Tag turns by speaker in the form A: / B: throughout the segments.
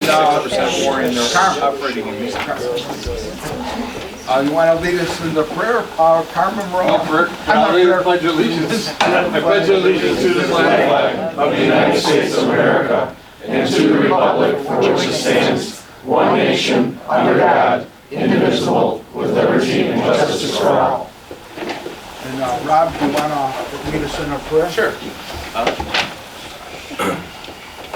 A: 6% more in their operating in these cars.
B: You want to lead us in the prayer, Carmen Rowe?
A: I pledge allegiance. I pledge allegiance to the flag of the United States of America and to the republic for which it stands, one nation, under God, indivisible, with liberty and justice for all.
B: And Rob, do you want to lead us in a prayer?
A: Sure.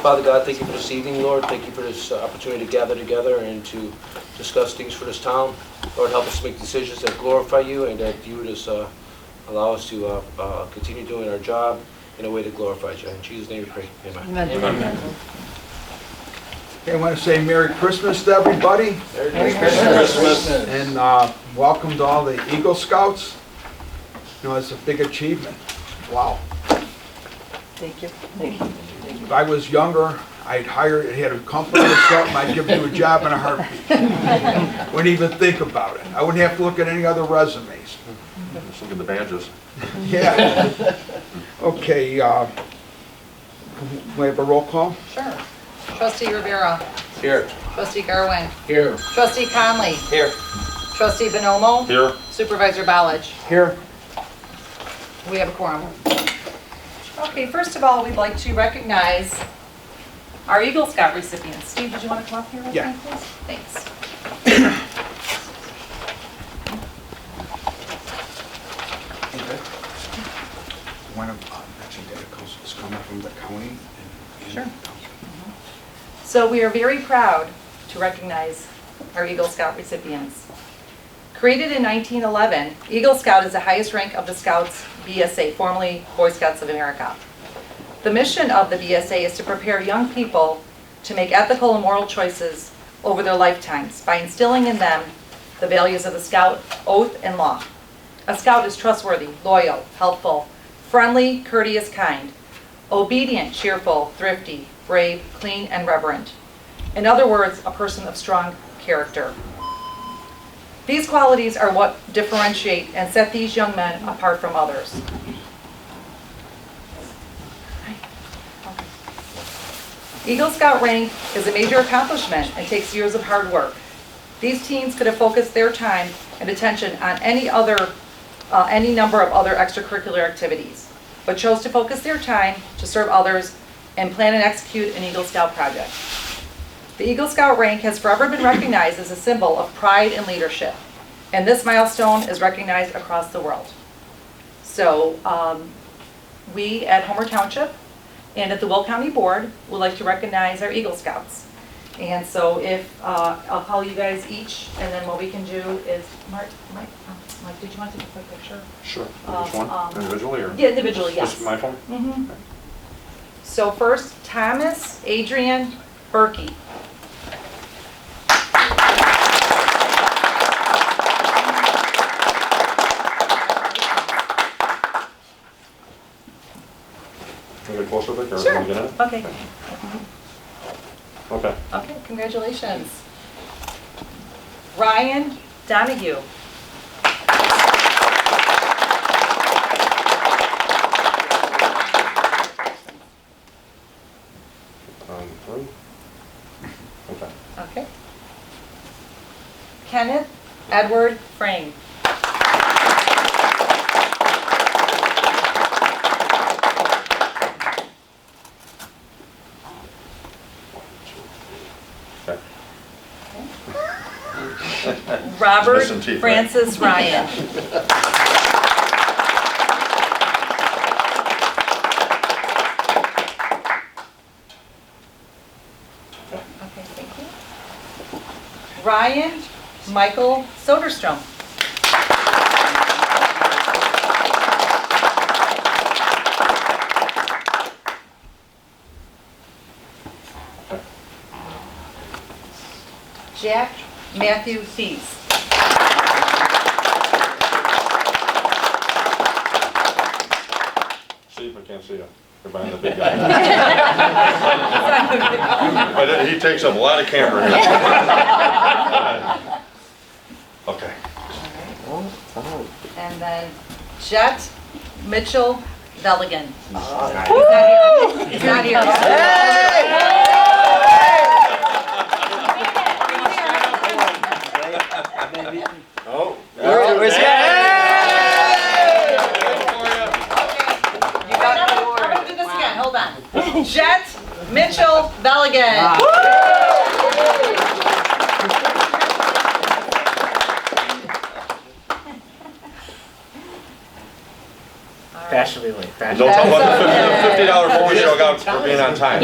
C: Father God, thank you for this evening, Lord. Thank you for this opportunity to gather together and to discuss things for this town. Lord, help us make decisions that glorify you and that you would just allow us to continue doing our job in a way that glorifies you. In Jesus' name we pray. Amen.
A: Amen.
B: Okay, I want to say Merry Christmas to everybody.
C: Merry
A: Christmas.
B: And welcome to all the Eagle Scouts. You know, it's a big achievement. Wow.
D: Thank you.
B: If I was younger, I'd had a company or something, I'd give you a job in a heartbeat. Wouldn't even think about it. I wouldn't have to look at any other resumes.
A: Just look at the badges.
B: Yeah. Okay, we have a roll call?
D: Sure. Trustee Rivera.
C: Here.
D: Trustee Garwin.
C: Here.
D: Trustee Conley.
C: Here.
D: Trustee Bonomo.
A: Here.
D: Supervisor Ballich.
B: Here.
D: We have a quorum. Okay, first of all, we'd like to recognize our Eagle Scout recipients. Steve, did you want to come up here with
B: Yeah.
D: me, please? Thanks.
B: Want to mention that it's coming from the county?
D: Sure. So we are very proud to recognize our Eagle Scout recipients. Created in 1911, Eagle Scout is the highest rank of the Scouts BSA, formerly Boy Scouts of America. The mission of the BSA is to prepare young people to make ethical and moral choices over their lifetimes by instilling in them the values of the Scout oath and law. A Scout is trustworthy, loyal, helpful, friendly, courteous, kind, obedient, cheerful, thrifty, brave, clean, and reverent. In other words, a person of strong character. These qualities are what differentiate and set these young men apart from others. Eagle Scout rank is a major accomplishment and takes years of hard work. These teens could have focused their time and attention on any number of other extracurricular activities, but chose to focus their time to serve others and plan and execute an Eagle Scout project. The Eagle Scout rank has forever been recognized as a symbol of pride and leadership, and this milestone is recognized across the world. So we at Homer Township and at the Will County Board would like to recognize our Eagle Scouts. And so if, I'll call you guys each, and then what we can do is, Mike, did you want to take a quick picture?
A: Sure. Which one? Individually or?
D: Yeah, individually, yes.
A: Just my phone?
D: Mm-hmm. So first, Thomas Adrian Berkey.
A: Can we get closer, Vic, or
D: Sure.
A: can we get in?
D: Okay.
A: Okay.
D: Okay, congratulations. Ryan Donahue.
A: Three. Okay.
D: Okay. Kenneth Edward Frame.
A: Okay.
D: Robert
A: Missing teeth, right?
D: Francis Ryan. Okay, thank you. Ryan Michael Soderstrom. Jack Matthew Thies.
A: See if I can't see you. You're behind the big guy. But he takes up a lot of camera here. Okay.
D: And then Jet Mitchell Veligan. He's not here. He's not here. Mulligan.
E: Fashionably late.
A: Don't tell about the $50 bonus you got for being on time.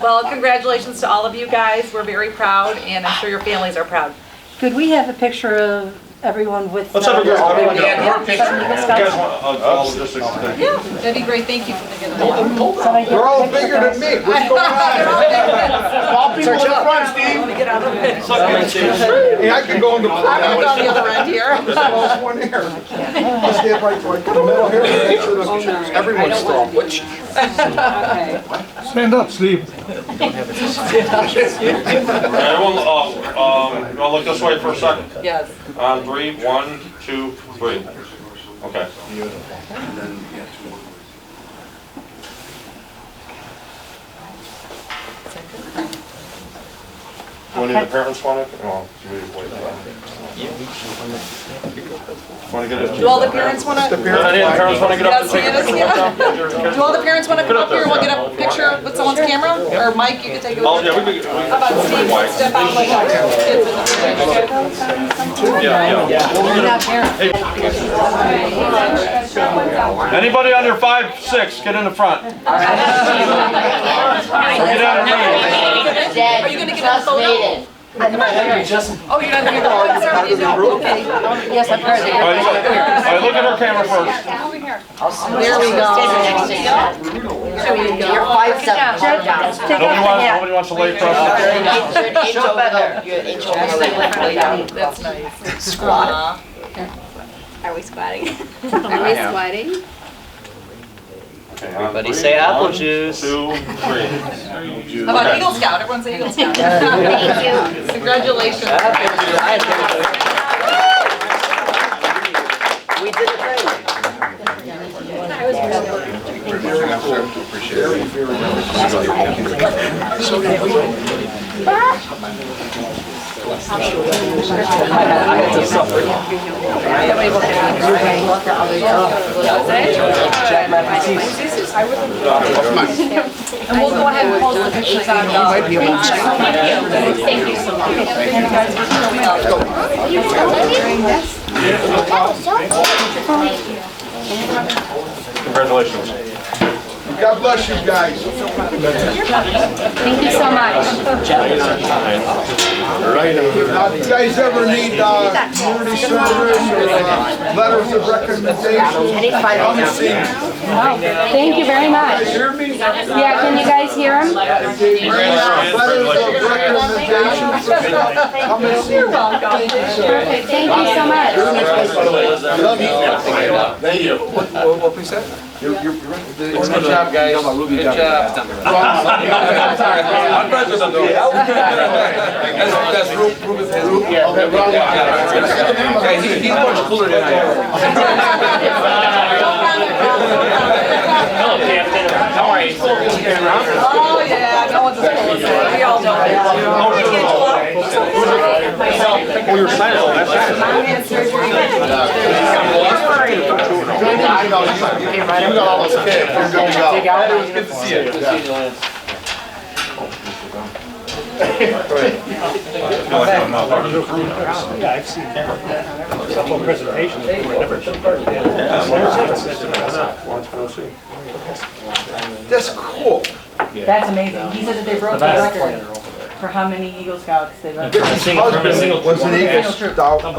D: Well, congratulations to all of you guys. We're very proud, and I'm sure your families are proud.
F: Could we have a picture of everyone with?
A: Let's have a good
F: all the-
A: one.
F: Yeah.
A: You guys want, I'll just explain.
D: Yeah, that'd be great. Thank you for the good
F: Somebody
B: They're
F: get a
B: all
F: picture
B: bigger
F: of
B: than
F: us.
B: me. What's going on?
E: All people in the front, Steve.
D: Get out of the pit.
B: Hey, I can go in the
D: I'm gonna go on the other end here.
B: There's one here. I'll stand right to the middle here. Make sure that everyone's strong. Which?
G: Stand up, Steve.
A: Everyone, you wanna look this way for a second?
D: Yes.
A: On three, 1, 2, 3. Okay. Want any of the parents want it? Oh, we wait for that. Want to get it?
D: Do all the parents want to?
A: Any of the parents want to get up and take a
D: Yes,
A: picture?
D: Do all the parents want to come up here and we'll get a picture with someone's camera? Or Mike, you can take a
A: Oh,
D: picture.
A: yeah, we could.
D: How about Steve, step out like our kids in the
A: Anybody under 5, 6, get in the front. Get out of here.
D: Are you going to get a photo? Oh, you're not going to get a photo? Okay.
F: Yes, I've heard
A: All
F: it.
A: right, look at her camera first.
D: There we go.
F: Your five's up. Take off the hat.
A: Nobody wants to lay across the
D: That's nice. Squat.
H: Are we squatting? Are we squatting?
E: Everybody say apple juice.
A: 2, 3.
D: How about Eagle Scout? Everyone say Eagle Scout.
H: Thank you.
D: Congratulations.
E: We did it right. I had to suffer.
D: And we'll go ahead and post the pictures on
H: Thank you so
A: Congratulations.
B: God bless you guys.
H: Thank you so much.
B: If you guys ever need community service or letters of recommendation, come and see me.
H: Thank you very much. Yeah, can you guys hear him?
B: Letters of recommendation, come and see me.
H: Perfect. Thank you so much.
A: Thank you.
C: What we said? Good job, guys. Good job. That's Ruben. He's much cooler than I am.
E: Hello, Captain. How are you?
D: Oh, yeah, no one's as cool as that. We all know that.
A: Oh, you're signing all that.
E: You got all those kids. You're good to go.
C: It was good to see you. Good to see you, Lance.
G: Yeah, I've seen several presentations.
B: That's cool.
F: That's amazing. He said that they broke the record for how many Eagle Scouts they've ever.
B: His husband was an Eagle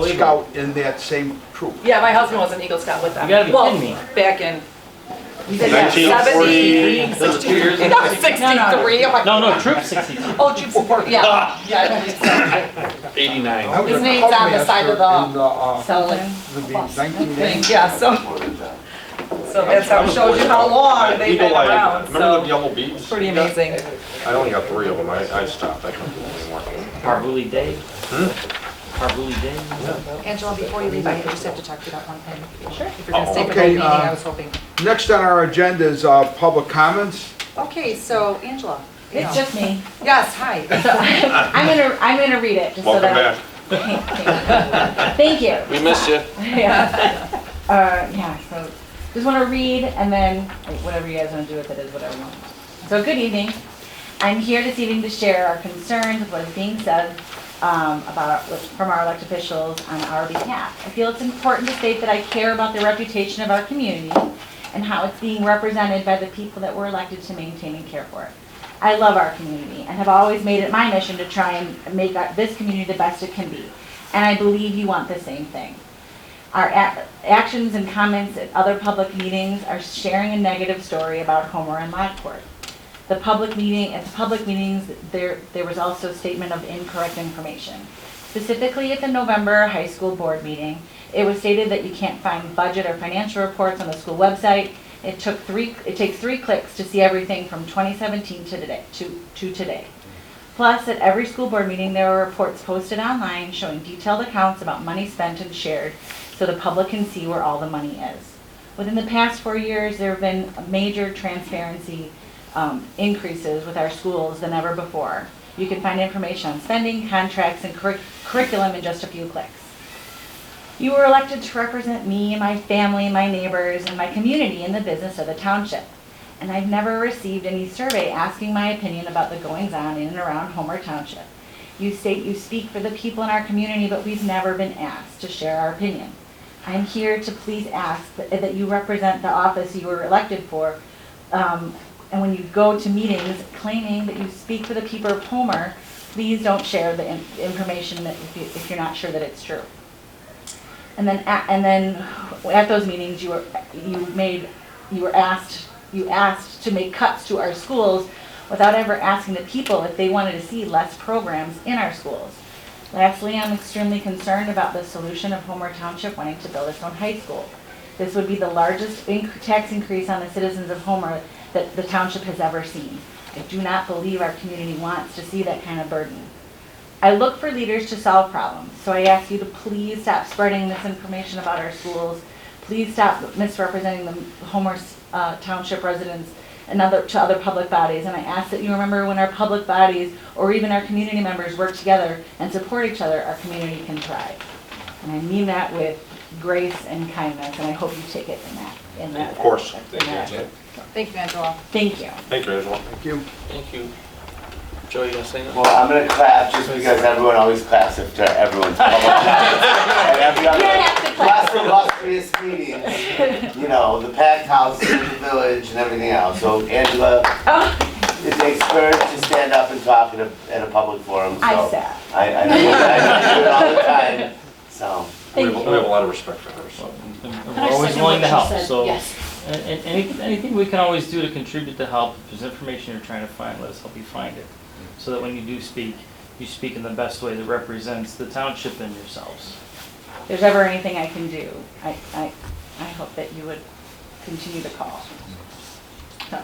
B: Scout in that same troop.
D: Yeah, my husband was an Eagle Scout with them.
E: You gotta be
D: Well,
E: kidding me.
D: back in
A: 1940.
D: 63. I'm like,
E: No, Troop 62.
D: oh, Troop 64. Yeah. Yeah, I believe so.
A: 89.
B: I was
D: His
B: a
D: name's on the
B: cutmaster
D: side of the
F: Sullivan.
D: thing. Yeah, so that's how it shows you how long they've been around.
A: Remember the
D: So
A: yellow beads?
D: pretty amazing.
A: I only got 3 of them. I stopped. I couldn't do anymore.
E: Parvuli Day. Parvuli Day.
D: Angela, before you leave, I just have to talk to you about one thing. Sure. If you're going to stay for the
B: Okay,
D: whole meeting, I was hoping.
B: Next on our agenda is public comments.
D: Okay, so Angela. you
F: It's
D: know.
F: just me.
D: Yes, hi.
F: So I'm gonna read it just so
A: Welcome
F: that.
A: back.
F: Thank you.
C: We missed you.
F: Yeah. Yeah, so just want to read and then like, whatever you guys want to do with it is whatever you want. So good evening. I'm here this evening to share our concerns with what is being said from our elected officials on our behalf. I feel it's important to state that I care about the reputation of our community and how it's being represented by the people that were elected to maintain and care for it. I love our community and have always made it my mission to try and make this community the best it can be. And I believe you want the same thing. Our actions and comments at other public meetings are sharing a negative story about Homer and Lockport. At the public meetings, there was also a statement of incorrect information. Specifically at the November high school board meeting, it was stated that you can't find budget or financial reports on the school website. It takes 3 clicks to see everything from 2017 to today. Plus, at every school board meeting, there were reports posted online showing detailed accounts about money spent and shared so the public can see where all the money is. Within the past 4 years, there have been major transparency increases with our schools than ever before. You can find information on spending, contracts, and curriculum in just a few clicks. You were elected to represent me, my family, my neighbors, and my community in the business of the township. And I've never received any survey asking my opinion about the goings-on in and around Homer Township. You state you speak for the people in our community, but we've never been asked to share our opinion. I'm here to please ask that you represent the office you were elected for, and when you go to meetings claiming that you speak for the people of Homer, please don't share the information that if you're not sure that it's true. And then at those meetings, you asked to make cuts to our schools without ever asking the people if they wanted to see less programs in our schools. Lastly, I'm extremely concerned about the solution of Homer Township wanting to build its own high school. This would be the largest tax increase on the citizens of Homer that the township has ever seen. I do not believe our community wants to see that kind of burden. I look for leaders to solve problems, so I ask you to please stop spreading misinformation about our schools. Please stop misrepresenting the Homer Township residents and to other public bodies. And I ask that you remember when our public bodies or even our community members work together and support each other, our community can thrive. And I mean that with grace and kindness, and I hope you take it in that.
A: Of course.
D: Thank you, Angela.
F: Thank you.
A: Thank you, Angela.
B: Thank you.
C: Thank you. Joe, you gonna say that?
I: Well, I'm gonna clap just because everyone always claps after everyone's public. And every other
F: You don't have to clap.
I: less illustrious meetings, you know, the packed houses in the village and everything else. So Angela, it takes courage to stand up and talk at a public forum, so.
F: I sat.
I: I know you do it all the time, so.
A: We have a lot of respect for her, so.
E: And we're always willing to help, so.
F: Yes.
E: And anything we can always do to contribute to help, if there's information you're trying to find, let us help you find it. So that when you do speak, you speak in the best way that represents the township and yourselves.
F: If there's ever anything I can do, I hope that you would continue to call. So,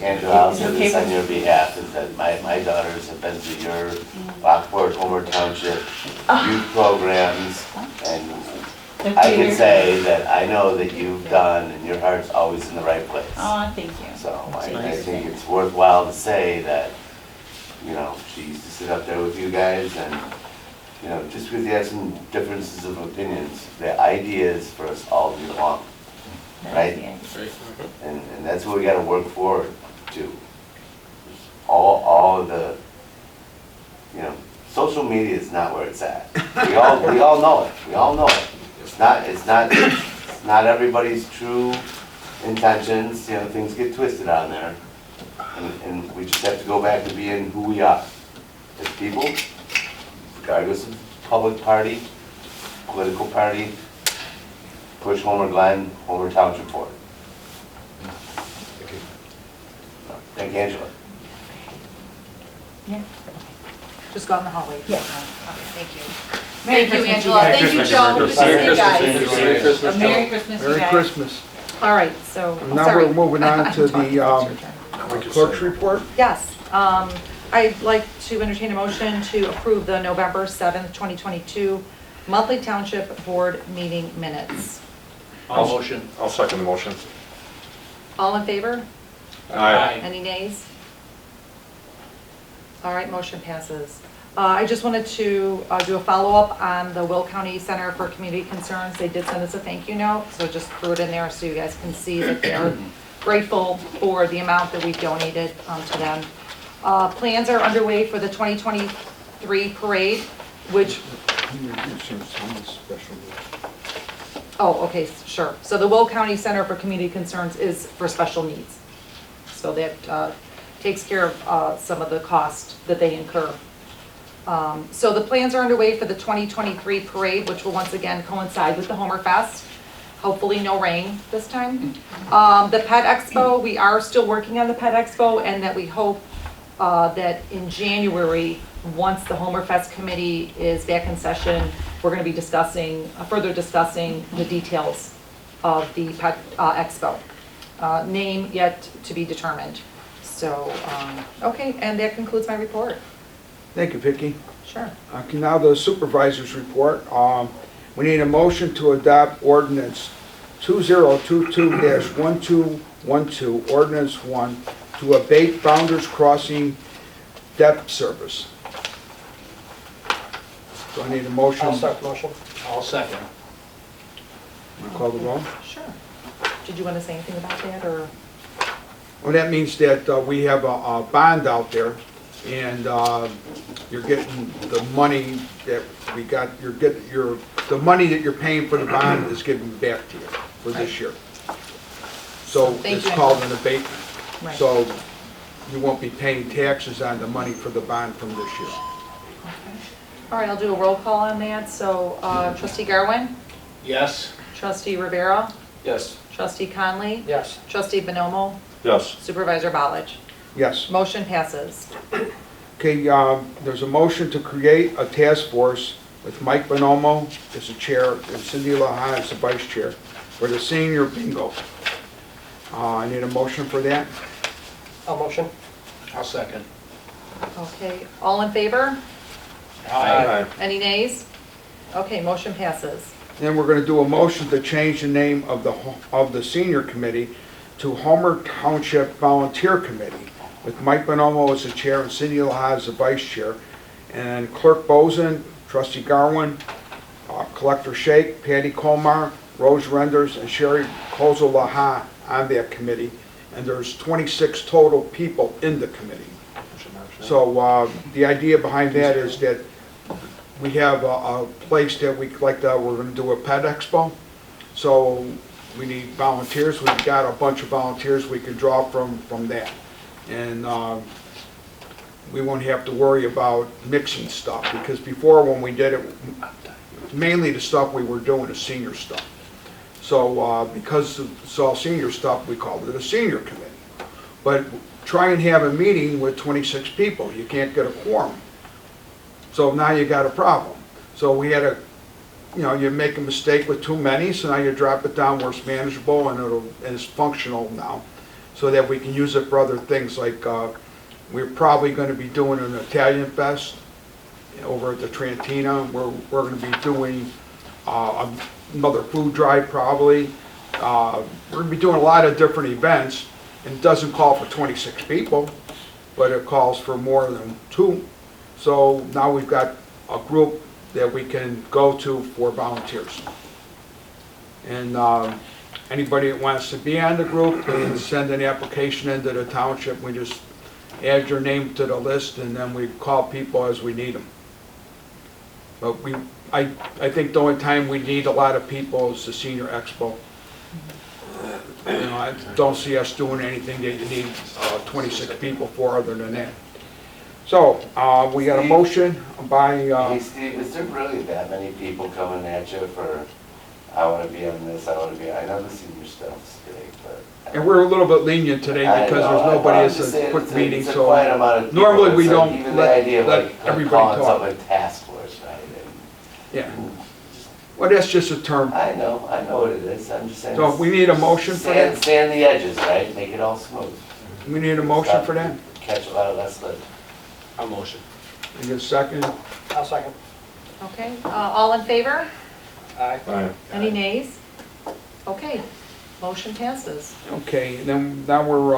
I: Angela, I'll say this on your behalf, is that my daughters have been to your Lockport, Homer Township youth programs, and I can say that I know that you've done, and your heart's always in the right place.
F: oh, thank you.
I: So I think it's worthwhile to say that, you know, she used to sit up there with you guys, and, you know, just because you have some differences of opinions, the idea is for us all to get along, right? And that's what we gotta work forward to. All of the, you know, social media is not where it's at. We all know it. We all know it. It's not everybody's true intentions. You know, things get twisted on there, and we just have to go back to being who we are as people, regardless of public party, political party. Push Homer Glen, Homer Township forward. Thank you, Angela.
F: Yeah.
D: Just go in the hallway.
F: Yeah.
D: Okay, thank you.
F: Merry
D: Thank you,
F: Christmas,
D: Angela.
F: guys.
D: Thank you, Joe. See you guys.
C: Merry Christmas,
F: Merry Christmas, you
B: Merry
F: guys.
B: Christmas.
D: All right, so,
B: Now
D: sorry.
B: we're moving on to
D: I'm talking,
B: the
D: it's your turn.
B: clerk's report.
D: Yes, I'd like to entertain a motion to approve the November 7th, 2022 monthly township board meeting minutes.
A: I'll second the motion.
D: All in favor?
A: Aye.
D: Any nays? All right, motion passes. I just wanted to do a follow-up on the Will County Center for Community Concerns. They did send us a thank you note, so just threw it in there so you guys can see that they're grateful for the amount that we donated to them. Plans are underway for the 2023 parade, which, oh, okay, sure. So the Will County Center for Community Concerns is for special needs. So that takes care of some of the cost that they incur. So the plans are underway for the 2023 parade, which will once again coincide with the Homer Fest. Hopefully no rain this time. The Pet Expo, we are still working on the Pet Expo, and that we hope that in January, once the Homer Fest committee is back in session, we're going to be further discussing the details of the Pet Expo. Name yet to be determined. So, okay, and that concludes my report.
B: Thank you, Vicki.
D: Sure.
B: Okay, now the supervisor's report. We need a motion to adopt ordinance 2022-1212, ordinance 1, to abate Founder's Crossing debt service. Do I need a motion?
G: I'll start the motion.
A: I'll second.
B: Want to call the roll?
D: Sure. Did you want to say anything about that, or?
B: Well, that means that we have a bond out there, and you're getting the money that we got, the money that you're paying for the bond is given back to you for this year. So
D: Thank
B: it's
D: you.
B: called an abatement.
D: Right.
B: So you won't be paying taxes on the money for the bond from this year.
D: All right, I'll do a roll call on that. So trustee Garwin,
A: Yes.
D: trustee Rivera,
C: Yes.
D: trustee Conley,
G: Yes.
D: trustee Bonomo,
A: Yes.
D: supervisor Ballich.
B: Yes.
D: Motion passes.
B: Okay, there's a motion to create a task force with Mike Bonomo as the chair and Cindy Laha as the vice chair for the senior bingo. I need a motion for that.
G: I'll motion.
A: I'll second.
D: Okay, all in favor?
A: Aye.
D: Any nays? Okay, motion passes.
B: Then we're gonna do a motion to change the name of the senior committee to Homer Township Volunteer Committee, with Mike Bonomo as the chair and Cindy Laha as the vice chair, and Clerk Bozen, trustee Garwin, collector Shake, Patty Colmar, Rose Renders, and Sherry Kozel Laha on that committee, and there's 26 total people in the committee. So the idea behind that is that we have a place that we're going to do a pet expo. So we need volunteers. We've got a bunch of volunteers we can draw from that. And we won't have to worry about mixing stuff, because before when we did it, mainly the stuff we were doing is senior stuff. So because it's all senior stuff, we called it a senior committee. But try and have a meeting with 26 people. You can't get a quorum. So now you got a problem. So we had you make a mistake with too many, so now you drop it down where it's manageable and it's functional now, so that we can use it for other things. Like we're probably going to be doing an Italian Fest over at the Trantina. We're going to be doing another food drive probably. We're going to be doing a lot of different events. And it doesn't call for 26 people, but it calls for more than 2. So now we've got a group that we can go to for volunteers. And anybody that wants to be on the group can send an application into the township. We just add your name to the list, and then we call people as we need them. But I think the only time we need a lot of people is the senior expo. I don't see us doing anything that you need 26 people for other than that. So, we got a motion by,
I: Hey Steve, is there really that many people coming at you for, I want to be on this, I want to be, I know the senior stuff's big, but.
B: and we're a little bit lenient today
I: I
B: because
I: know,
B: there's nobody,
I: I'm
B: it's
I: just
B: a
I: saying
B: quick meeting,
I: it's a
B: so
I: quiet amount of people.
B: normally we
I: It's like
B: don't
I: even the idea of
B: let
I: like
B: everybody
I: calling
B: talk.
I: something a task force, right?
B: Yeah. Well, that's just a term.
I: I know what it is, I'm just saying.
B: So we need a motion for that?
I: Sand the edges, right, make it all smooth.
B: We need a motion for that?
I: Catch a lot of less lead.
A: I'll motion.
B: And get a second?
G: I'll second.
D: Okay, all in favor?
G: Aye.
D: Any nays? Okay, motion passes.
B: Okay, and then now we're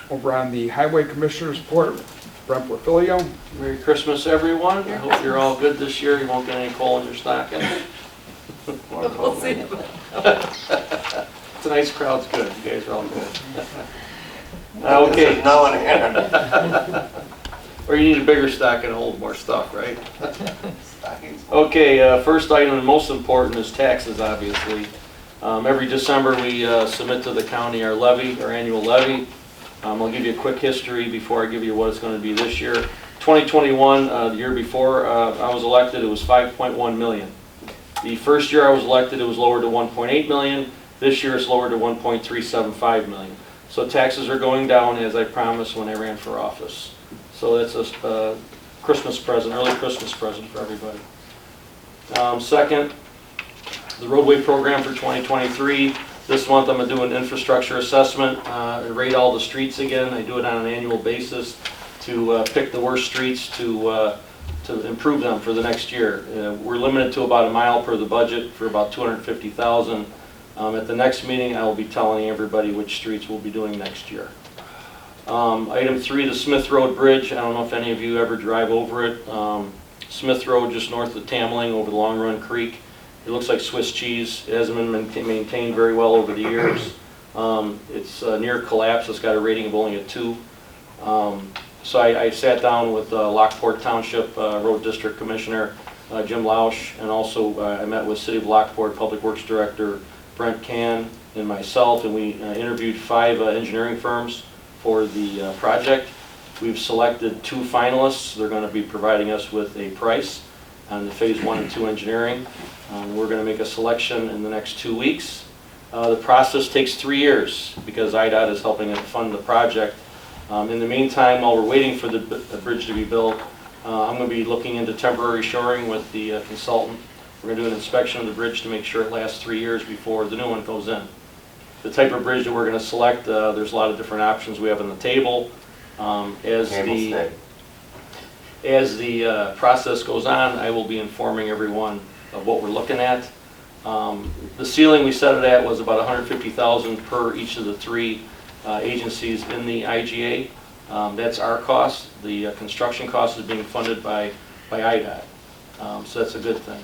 B: over on the Highway Commissioner's report. Brent Porfilio.
J: Merry Christmas, everyone. I hope you're all good this year. You won't get any coal in your stocking.
D: We'll see.
J: Tonight's crowd's good. You guys are all good. Okay.
I: No one here.
J: Or you need a bigger stocking to hold more stuff, right?
I: Stockings.
J: Okay, first item and most important is taxes, obviously. Every December, we submit to the county our levy, our annual levy. I'll give you a quick history before I give you what it's going to be this year. 2021, the year before I was elected, it was 5.1 million. The first year I was elected, it was lowered to 1.8 million. This year it's lowered to 1.375 million. So taxes are going down as I promised when I ran for office. So that's a Christmas present, early Christmas present for everybody. Second, the roadway program for 2023. This month I'm going to do an infrastructure assessment, rate all the streets again. I do it on an annual basis to pick the worst streets to improve them for the next year. We're limited to about a mile per the budget for about $250,000. At the next meeting, I will be telling everybody which streets we'll be doing next year. Item 3, the Smith Road Bridge. I don't know if any of you ever drive over it. Smith Road, just north of Tamling, over the Long Run Creek. It looks like Swiss cheese. It hasn't been maintained very well over the years. It's near collapse. It's got a rating of only a 2. So I sat down with Lockport Township Road District Commissioner Jim Lausch, and also I met with City of Lockport Public Works Director Brent Can and myself, and we interviewed 5 engineering firms for the project. We've selected 2 finalists. They're going to be providing us with a price on the phase 1 and 2 engineering. We're going to make a selection in the next 2 weeks. The process takes 3 years because IDOT is helping us fund the project. In the meantime, while we're waiting for the bridge to be built, I'm going to be looking into temporary shoring with the consultant. We're going to do an inspection of the bridge to make sure it lasts 3 years before the new one goes in. The type of bridge that we're going to select, there's a lot of different options we have on the table. As the process goes on, I will be informing everyone of what we're looking at. The ceiling we set it at was about $150,000 per each of the 3 agencies in the IGA. That's our cost. The construction cost is being funded by IDOT. So that's a good thing.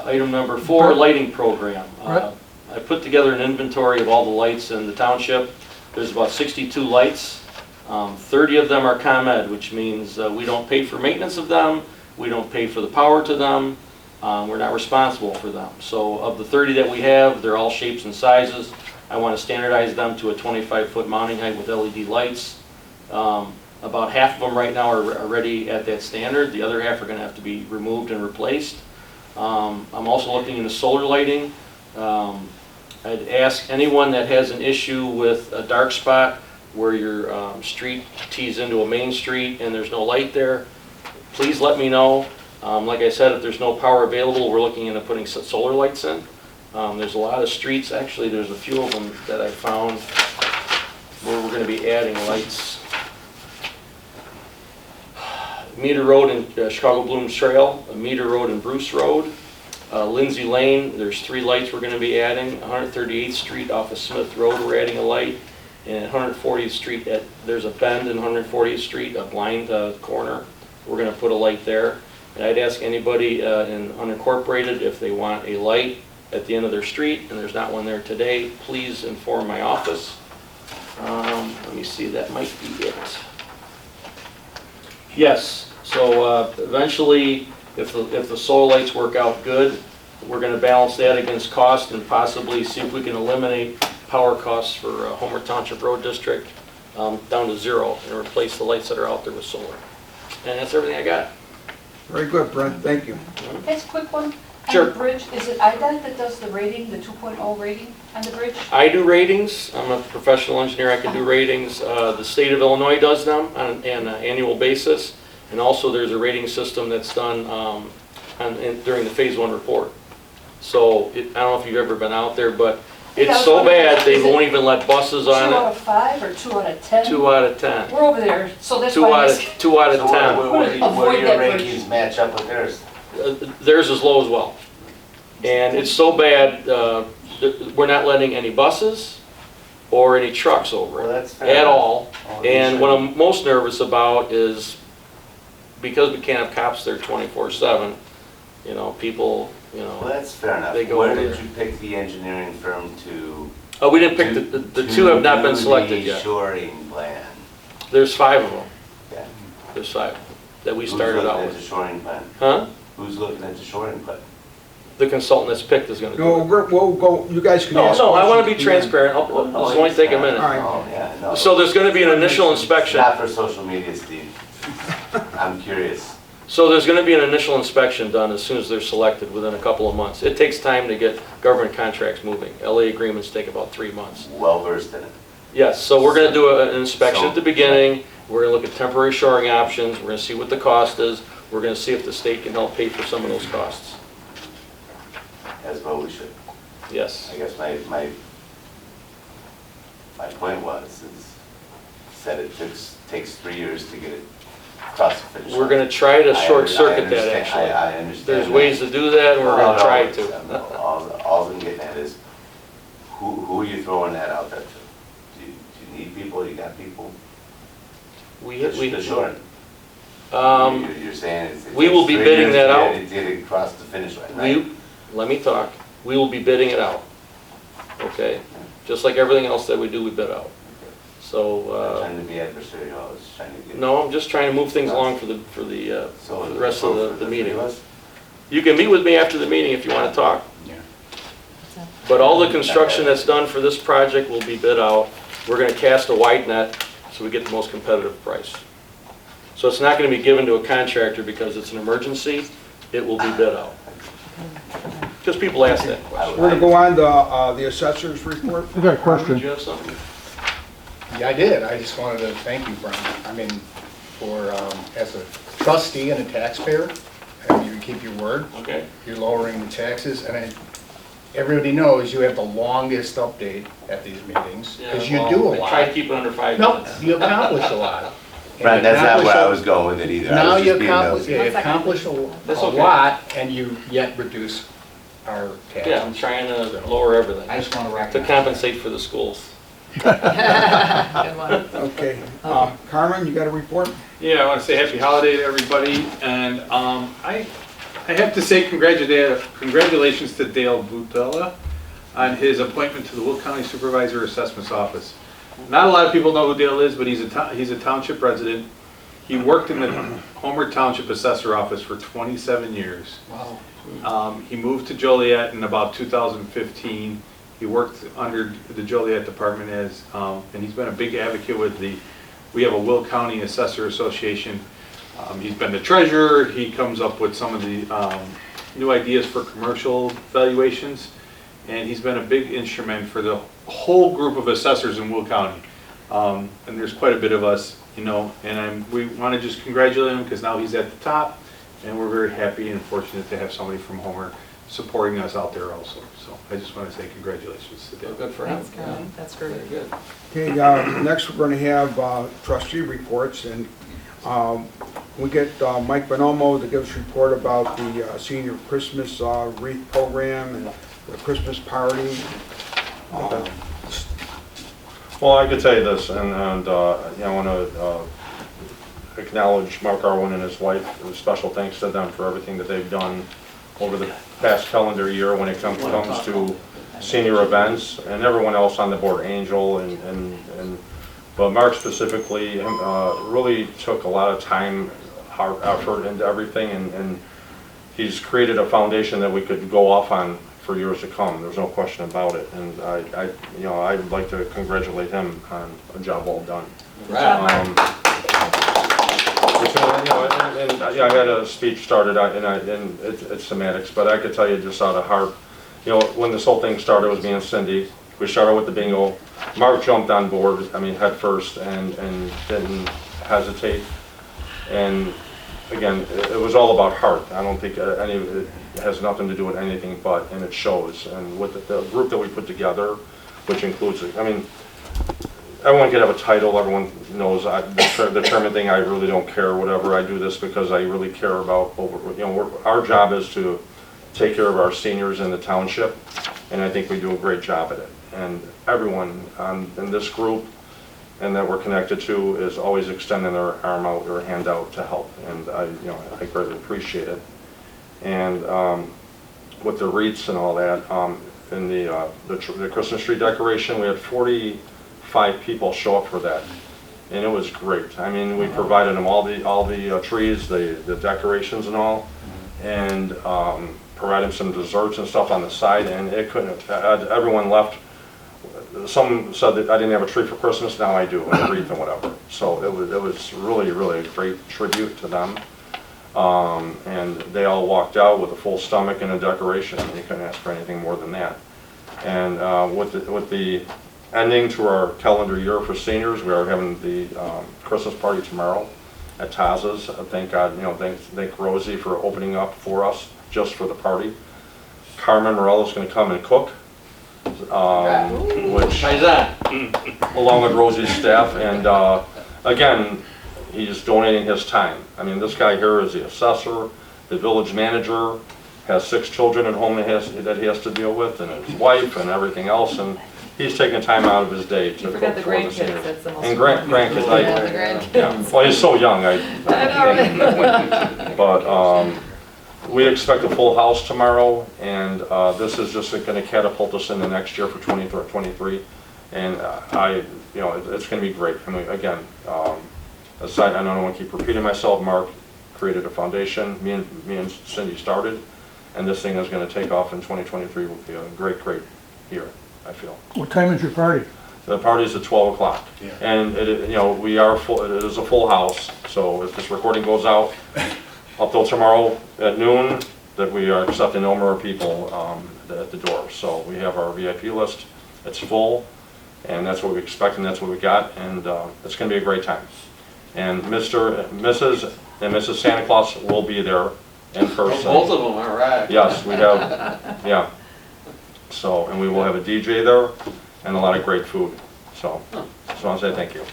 J: Item number 4, lighting program. I put together an inventory of all the lights in the township. There's about 62 lights. 30 of them are ComEd, which means we don't pay for maintenance of them. We don't pay for the power to them. We're not responsible for them. So of the 30 that we have, they're all shapes and sizes. I want to standardize them to a 25-foot mounting height with LED lights. About half of them right now are already at that standard. The other half are going to have to be removed and replaced. I'm also looking into solar lighting. I'd ask anyone that has an issue with a dark spot where your street tees into a main street and there's no light there, please let me know. Like I said, if there's no power available, we're looking into putting solar lights in. There's a lot of streets, actually there's a few of them that I found where we're going to be adding lights. Meter Road and Chicago Blooms Trail, Meter Road and Bruce Road, Lindsay Lane, there's 3 lights we're going to be adding. 138th Street off of Smith Road, we're adding a light. And 140th Street, there's a bend in 140th Street, a blind corner. We're going to put a light there. And I'd ask anybody in unincorporated if they want a light at the end of their street, and there's not one there today, please inform my office. Let me see, that might be it. Yes, so eventually, if the solar lights work out good, we're going to balance that against cost and possibly see if we can eliminate power costs for Homer Township Road District down to 0 and replace the lights that are out there with solar. And that's everything I got.
B: Very good, Brent, thank you.
K: That's a quick one.
J: Sure.
K: On the bridge, is it IDOT that does the rating, the 2.0 rating on the bridge?
J: I do ratings. I'm a professional engineer. I can do ratings. The state of Illinois does them on an annual basis. And also there's a rating system that's done during the phase 1 report. So I don't know if you've ever been out there, but it's so bad they won't even let buses on
K: 2
J: it.
K: out of 5 or 2 out of 10?
J: 2 out of 10.
K: We're over there, so that's
J: 2
K: why I'm
J: out
K: asking.
J: of 2 out of
I: So
J: 10.
I: where do
K: Avoid
I: your
K: that bridge.
I: rankings match up with theirs?
J: Theirs is low as well. And it's so bad, we're not letting any buses or any trucks over
I: Well,
J: it
I: that's fair
J: at
I: enough.
J: all.
I: Oh,
J: And
I: you
J: what
I: shouldn't.
J: I'm most nervous about is because we can't have cops there 24/7, you know, people, you
I: Well,
J: know.
I: that's fair enough.
J: They go
I: Where
J: over
I: did
J: there.
I: you pick the engineering firm to?
J: Oh, we didn't pick the 2 have not been selected
I: To do the
J: yet.
I: shoring plan.
J: There's 5 of them. this side, that we
I: Who's
J: started out
I: looking at the
J: with.
I: shoring plan?
J: Huh?
I: Who's looking at the shoring plan?
J: The consultant that's picked is gonna do
B: No,
J: it.
B: we'll go, you guys can
J: No,
B: ask
J: I wanna be
B: questions at the end.
J: transparent, it's only take a minute.
B: All right.
I: Oh, yeah, no.
J: So there's gonna be an initial inspection.
I: Not for social media, Steve. I'm curious.
J: So there's gonna be an initial inspection done as soon as they're selected, within a couple of months. It takes time to get government contracts moving. LA agreements take about 3 months.
I: Well versed in it.
J: Yes, so we're gonna do an inspection
I: So-
J: at the beginning, we're gonna look at temporary shoring options, we're gonna see what the cost is, we're gonna see if the state can help pay for some of those costs.
I: As well we should.
J: Yes.
I: I guess my point was, is said it takes 3 years to get it across the finish line.
J: We're gonna try to
I: I
J: short
I: under- I
J: circuit that,
I: understand-
J: actually.
I: I understand.
J: There's
I: that.
J: ways to do that, and we're
I: No,
J: gonna
I: no,
J: try
I: it's-
J: to.
I: All I'm getting at is, who are you throwing that out there to? Do you need people, you got people? The shoring. You're saying it's.
J: we will be
I: 3
J: bidding
I: years
J: that
I: to
J: out.
I: Get it across the finish line, right?
J: Let me talk. We will be bidding it out. Okay? Just like everything else that we do, we bid out.
I: I'm
J: So,
I: trying to be adversarial, I was trying to get.
J: no, I'm just trying to move things along for the
I: So
J: rest of the
I: three
J: meeting.
I: us?
J: You can meet with me after the meeting if you want to talk.
I: Yeah.
J: But all the construction that's done for this project will be bid out. We're going to cast a wide net so we get the most competitive price. So it's not going to be given to a contractor because it's an emergency. It will be bid out. Because people ask that question.
B: We're gonna go on to the assessor's report.
L: I got a
J: Did
L: question.
J: you have something?
L: Yeah, I did. I just wanted to thank you, Brian. I mean, for, as a trustee and a taxpayer, you keep your word.
J: Okay.
L: You're lowering the taxes, and everybody knows you have the longest update at these meetings, because you do a
J: I try to
L: lot.
J: keep it under 5
L: No,
J: minutes.
L: you accomplish a lot. And
I: Right,
L: you
I: that's not
L: accomplish
I: where I
L: a-
I: was going with it either. I
L: Now
I: was
L: you
I: just being
L: accomplish,
I: nosy.
L: you accomplish
J: That's
L: a
J: okay.
L: lot, and you yet reduce our
J: Yeah, I'm
L: taxes.
J: trying to lower everything
G: I just want to
J: to
G: recognize.
J: compensate for the schools.
D: Good one.
B: Okay, Carmen, you got a report?
A: Yeah, I want to say happy holiday to everybody, and I have to say congratulations to Dale Butella on his appointment to the Will County Supervisor Assessment's Office. Not a lot of people know who Dale is, but he's a township resident. He worked in the Homer Township Assessor Office for 27 years.
G: Wow.
A: He moved to Joliet in about 2015. He worked under the Joliet Department and he's been a big advocate with we have a Will County Assessor Association. He's been the treasurer. He comes up with some of the new ideas for commercial valuations. And he's been a big instrument for the whole group of assessors in Will County. And there's quite a bit of us, and we want to just congratulate him because now he's at the top. And we're very happy and fortunate to have somebody from Homer supporting us out there also. So I just want to say congratulations to Dale.
J: Good for him.
D: Thanks, Carmen. That's great.
J: Very good.
B: Okay, next we're gonna have trustee reports, and we get Mike Bonomo to give us a report about the senior Christmas wreath program and the Christmas party.
M: Well, I could tell you this, and I want to acknowledge Mark Arwin and his wife. A special thanks to them for everything that they've done over the past calendar year when it comes to senior events, and everyone else on the board, Angel, but Mark specifically really took a lot of time, hard effort into everything, and he's created a foundation that we could go off on for years to come. There's no question about it, and I'd like to congratulate him on a job well done. I had a speech started, and it's semantics, but I could tell you just out of heart, when this whole thing started, it was me and Cindy. We started with the bingo. Mark jumped on board, head first, and didn't hesitate. And again, it was all about heart. I don't think any of it has nothing to do with anything but, and it shows. And with the group that we put together, which includes, everyone can have a title, everyone knows the chairman thing, I really don't care, whatever. I do this because I really care about, our job is to take care of our seniors in the township, and I think we do a great job at it. And everyone in this group and that we're connected to is always extending their arm out or hand out to help, and I greatly appreciate it. And with the wreaths and all that, in the Christmas tree decoration, we had 45 people show up for that. and it was great. I mean, we provided them all the trees, the decorations and all, and provided them some desserts and stuff on the side, and it couldn't have, everyone left. Some said that I didn't have a tree for Christmas, now I do, and a wreath and whatever. So it was really a great tribute to them. And they all walked out with a full stomach and a decoration. You couldn't ask for anything more than that. And with the ending to our calendar year for seniors, we are having the Christmas party tomorrow at Taza's. Thank God, thank Rosie for opening up for us just for the party. Carmen Morello's going to come and cook, which along with Rosie's staff, and again, he's donating his time. I mean, this guy here is the assessor, the village manager, has 6 children at home that he has to deal with, and his wife and everything else, and he's taking time out of his day to
D: You
M: cook
D: forgot the
M: for the
D: grandkids,
M: seniors.
D: that's the most
M: And
D: important.
M: grandkids,
D: Yeah, the grandkids.
M: yeah. Well, he's so young, but we expect a full house tomorrow, and this is just going to catapult us in the next year for 23, and it's going to be great. I mean, again, aside, I don't want to keep repeating myself. Mark created a foundation. Me and Cindy started, and this thing is going to take off in 2023. Will be a great year, I feel.
N: What time is your party?
M: The party's at 12 o'clock,
L: Yeah.
M: and we are full. It is a full house. So if this recording goes out up till tomorrow at noon, that we are accepting no more people at the door. So we have our VIP list. It's full, and that's what we expect, and that's what we got, and it's going to be a great time. And Mrs. and Mrs. Santa Claus will be there in person.
J: Both of them, all right.
M: Yes, we have, yeah. So, and we will have a DJ there and a lot of great food. So, just want to say thank you.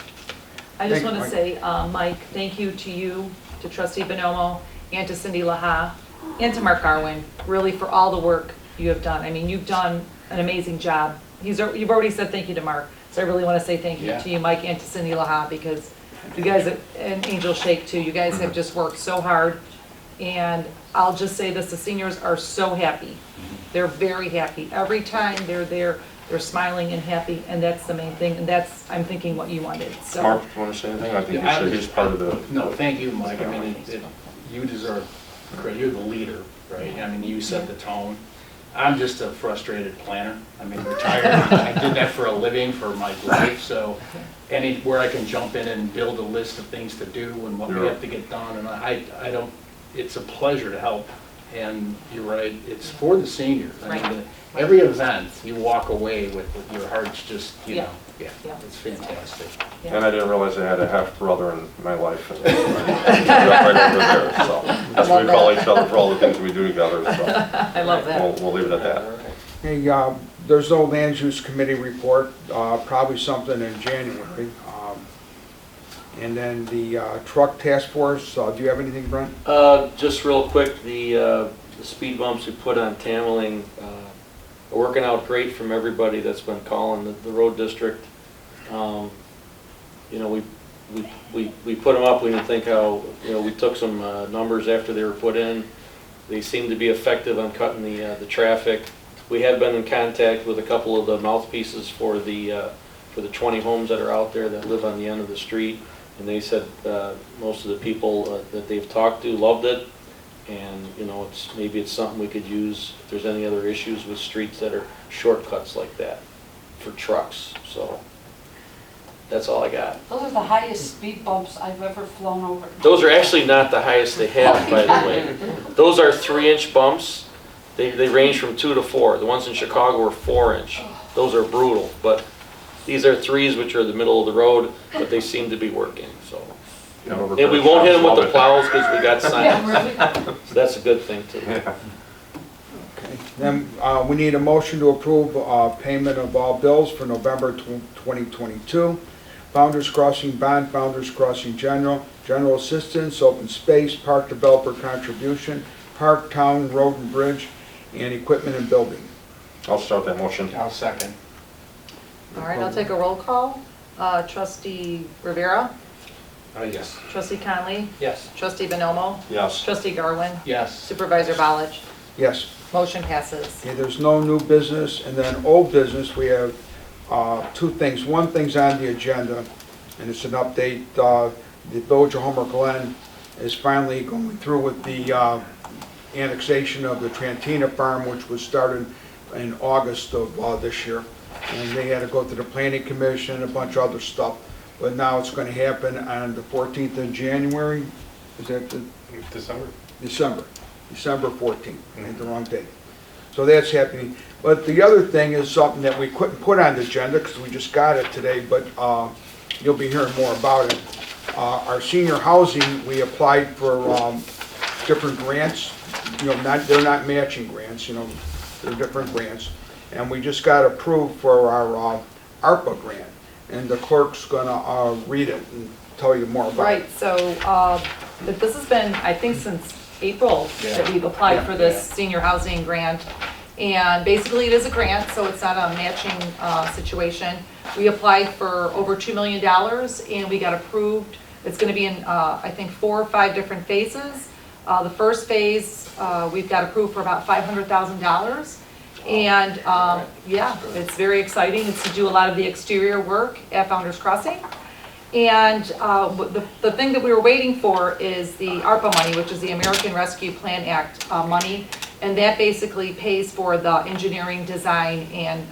D: I just
B: Thank
D: want
B: you,
D: to say, Mike, thank you to you, to Trustee Bonomo, and to Cindy Laha, and to Mark Garwin, really for all the work you have done. I mean, you've done an amazing job. You've already said thank you to Mark, so I really want to say thank you to you, Mike, and to Cindy Laha, because you guys, and Angel Shake too, you guys have just worked so hard. And I'll just say this, the seniors are so happy. They're very happy. Every time they're there, they're smiling and happy, and that's the main thing, and that's, I'm thinking, what you wanted, so.
M: Mark, do you want to say anything? I think
L: Yeah,
M: he's part of the...
L: No, thank you, Mike. I mean, you deserve credit. You're the leader, right? I mean, you set the tone. I'm just a frustrated planner. I mean, retired. I did that for a living for my life, so anywhere I can jump in and build a list of things to do and what we have to get done, and I don't, it's a pleasure to help. And you're right, it's for the seniors. I mean, every event, you walk away with your heart's just,
D: Yeah.
L: It's fantastic.
M: And I didn't realize I had a half-brother in my life. And right over there, so that's what we call each other for all the things we do together, so.
D: I love that.
M: We'll leave it at that.
B: Hey, there's no land use committee report, probably something in January. And then the truck task force, do you have anything, Brent?
J: Just real quick, the speed bumps we put on Tamerlane are working out great from everybody that's been calling the road district. We put them up. We didn't think how, we took some numbers after they were put in. They seem to be effective on cutting the traffic. We have been in contact with a couple of the mouthpieces for the 20 homes that are out there that live on the end of the street. And they said most of the people that they've talked to loved it, and maybe it's something we could use if there's any other issues with streets that are shortcuts like that for trucks. So that's all I got.
K: Those are the highest speed bumps I've ever flown over.
J: Those are actually not the highest they have, by the way. Those are 3-inch bumps. They range from 2 to 4. The ones in Chicago are 4-inch. Those are brutal, but these are 3s, which are the middle of the road, but they seem to be working, so. And we won't hit them with the plows because we got signs. So that's a good thing too.
B: Okay. Then we need a motion to approve payment of all bills for November 2022. Founders Crossing Bond, Founders Crossing General Assistance, Open Space, Park Developer Contribution, Park, Town, Road and Bridge, and Equipment and Building.
M: I'll start that motion.
L: I'll second.
D: All right, I'll take a roll call. Trustee Rivera,
L: Yes.
D: Trustee Conley,
G: Yes.
D: Trustee Bonomo,
M: Yes.
D: Trustee Garwin,
L: Yes.
D: Supervisor Balich.
B: Yes.
D: Motion passes.
B: Okay, there's no new business, and then old business, we have 2 things. One thing's on the agenda. and it's an update. The Village of Homer Glen is finally going through with the annexation of the Trantina Farm, which was started in August of this year. And they had to go to the Planning Commission, a bunch of other stuff. But now it's going to happen on the 14th of January. Is that the?
M: December.
B: December 14th, I had the wrong date. So that's happening. But the other thing is something that we couldn't put on the agenda because we just got it today, but you'll be hearing more about it. Our senior housing, we applied for different grants. You know, they're not matching grants, you know, they're different grants. And we just got approved for our ARPA grant. And the clerk's gonna read it and tell you more about it.
D: Right, so this has been, I think, since April that we've applied for this senior housing grant. And basically it is a grant, so it's not a matching situation. We applied for over $2 million and we got approved. It's gonna be in, I think, 4 or 5 different phases. The first phase, we've got approved for about $500,000. And yeah, it's very exciting. It's to do a lot of the exterior work at Founder's Crossing. And the thing that we were waiting for is the ARPA money, which is the American Rescue Plan Act money. And that basically pays for the engineering, design, and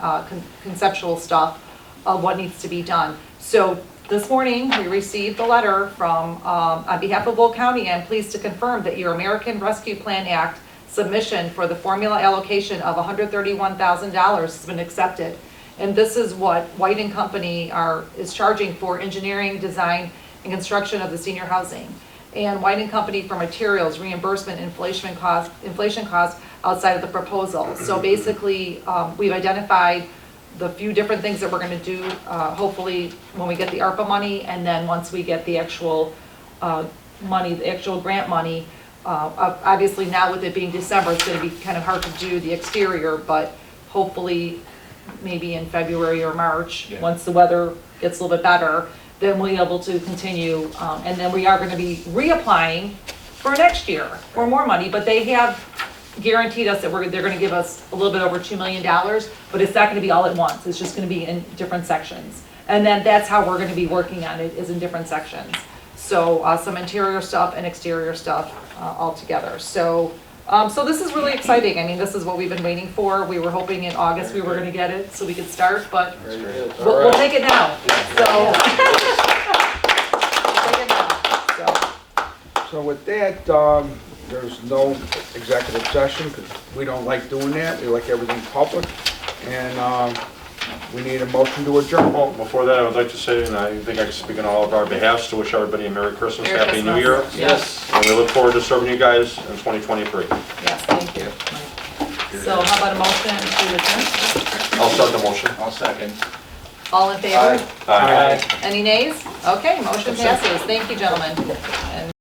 D: conceptual stuff of what needs to be done. So this morning, we received a letter from, on behalf of Will County, I'm pleased to confirm that your American Rescue Plan Act submission for the formula allocation of $131,000 has been accepted. And this is what White and Company is charging for engineering, design, and construction of the senior housing. And White and Company for materials, reimbursement, inflation costs outside of the proposal. So basically, we've identified the few different things that we're gonna do, hopefully when we get the ARPA money, and then once we get the actual money, the actual grant money. Obviously now with it being December, it's gonna be kind of hard to do the exterior, but hopefully maybe in February or March, once the weather gets a little bit better, then we'll be able to continue. And then we are gonna be reapplying for next year for more money, but they have guaranteed us that they're gonna give us a little bit over $2 million, but it's not gonna be all at once. It's just gonna be in different sections. And then that's how we're gonna be working on it, is in different sections. So some interior stuff and exterior stuff all together. So this is really exciting. I mean, this is what we've been waiting for. We were hoping in August we were going to get it so we could start, but we'll take it now. So, we'll take it now.
B: So with that, there's no executive session because we don't like doing that. We like everything public. And we need a motion to adjourn.
M: Well, before that, I would like to say, and I think I can speak on all of our behalfs, to wish everybody a Merry Christmas,
D: Merry
M: Happy
D: Christmas.
M: New Year.
D: Yes.
M: And we look forward to serving you guys in 2023.
D: Yes, thank you. So how about a motion to adjourn?
M: I'll start the motion.
L: I'll second.
D: All in favor?
M: Aye.
D: Any nays? Okay, motion passes. Thank you, gentlemen. And